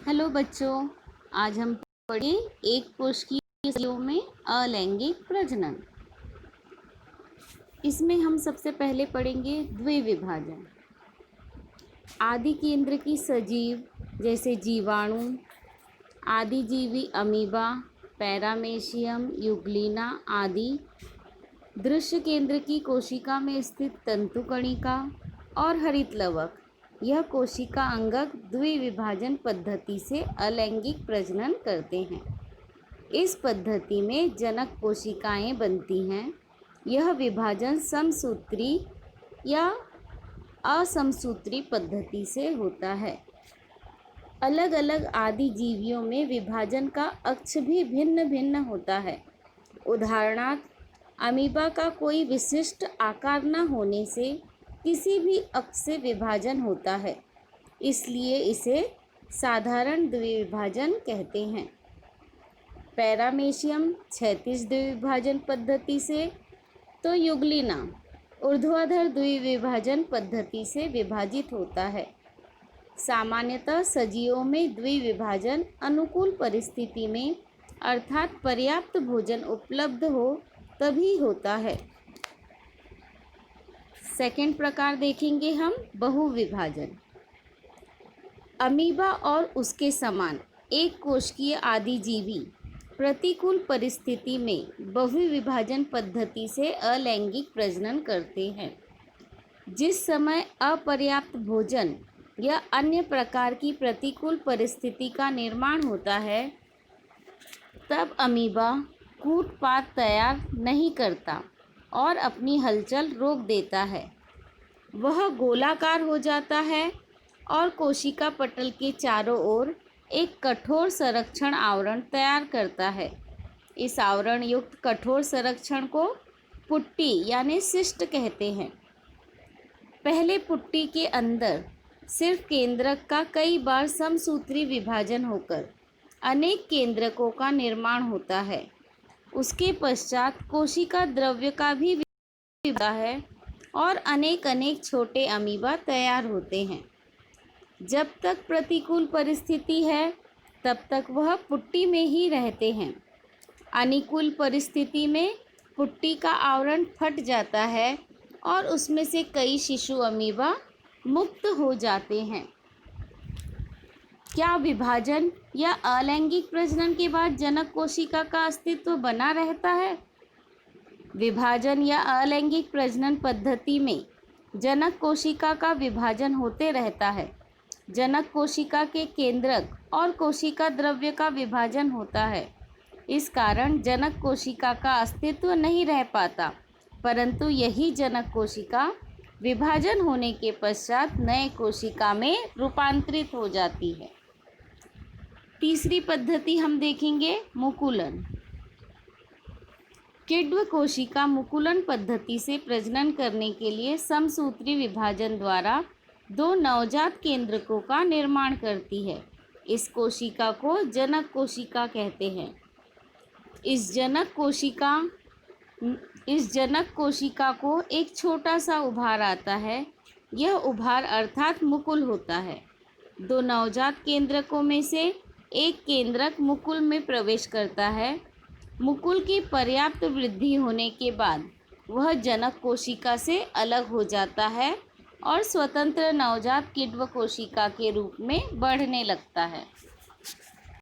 Hello बच्चों, आज हम पढ़े एक कोशिकीय कोशिकाओं में अलैंगिक प्रजनन। इसमें हम सबसे पहले पढ़ेंगे द्विविभाजन। आदि केंद्र की सजीव जैसे जीवाणु, आदिजीवी अमीबा, पैरामेशियम, यूग्लिना आदि। दृश्य केंद्र की कोशिका में स्थित तंतुकणिका और हरित लवक, यह कोशिका अंगक द्विविभाजन पद्धति से अलैंगिक प्रजनन करते हैं। इस पद्धति में जनक कोशिकाएं बनती हैं। यह विभाजन समसूत्री या असमसूत्री पद्धति से होता है। अलग अलग आदि जीवियों में विभाजन का अक्ष भी भिन्न भिन्न होता है। उदाहरणार्थ, अमीबा का कोई विशिष्ट आकार न होने से किसी भी अक्ष से विभाजन होता है, इसलिए इसे साधारण द्विविभाजन कहते हैं। पैरामेशियम क्षैतिज द्विविभाजन पद्धति से, तो यूग्लिना ऊर्ध्वाधर द्विविभाजन पद्धति से विभाजित होता है। सामान्यतः सजीवों में द्विविभाजन अनुकूल परिस्थिति में अर्थात पर्याप्त भोजन उपलब्ध हो तभी होता है। सेकंड प्रकार देखेंगे हम बहुविभाजन। अमीबा और उसके समान एक कोशिकीय आदिजीवी प्रतिकूल परिस्थिति में बहुविभाजन पद्धति से अलैंगिक प्रजनन करते हैं। जिस समय अपर्याप्त भोजन या अन्य प्रकार की प्रतिकूल परिस्थिति का निर्माण होता है, तब अमीबा कूटपाद तैयार नहीं करता और अपनी हलचल रोक देता है। वह गोलाकार हो जाता है और कोशिका पटल के चारों ओर एक कठोर संरक्षण आवरण तैयार करता है। इस आवरण युक्त कठोर संरक्षण को पुट्टी यानी सिस्ट कहते हैं। पहले पुट्टी के अंदर सिर्फ केंद्रक का कई बार समसूत्री विभाजन होकर अनेक केंद्रकों का निर्माण होता है। उसके पश्चात कोशिका द्रव्य का भी होता है और अनेक छोटे अमीबा तैयार होते हैं। जब तक प्रतिकूल परिस्थिति है तब तक वह पुट्टी में ही रहते हैं। अनुकूल परिस्थिति में पुट्टी का आवरण फट जाता है और उसमें से कई शिशु अमीबा मुक्त हो जाते हैं। क्या विभाजन या अलैंगिक प्रजनन के बाद जनक कोशिका का अस्तित्व बना रहता है? विभाजन या अलैंगिक प्रजनन पद्धति में जनक कोशिका का विभाजन होते रहता है। जनक कोशिका के केंद्रक और कोशिका द्रव्य का विभाजन होता है। इस कारण जनक कोशिका का अस्तित्व नहीं रह पाता, परंतु यही जनक कोशिका विभाजन होने के पश्चात नए कोशिका में रूपांतरित हो जाती है। तीसरी पद्धति हम देखेंगे मुकुलन। किण्व कोशिका मुकुलन पद्धति से प्रजनन करने के लिए समसूत्री विभाजन द्वारा दो नवजात केंद्रकों का निर्माण करती है। इस कोशिका को जनक कोशिका कहते हैं। इस जनक कोशिका को एक छोटा सा उभार आता है। यह उभार अर्थात मुकुल होता है। दो नवजात केंद्रकों में से एक केंद्रक मुकुल में प्रवेश करता है। मुकुल की पर्याप्त वृद्धि होने के बाद वह जनक कोशिका से अलग हो जाता है और स्वतंत्र नवजात किण्व कोशिका के रूप में बढ़ने लगता है।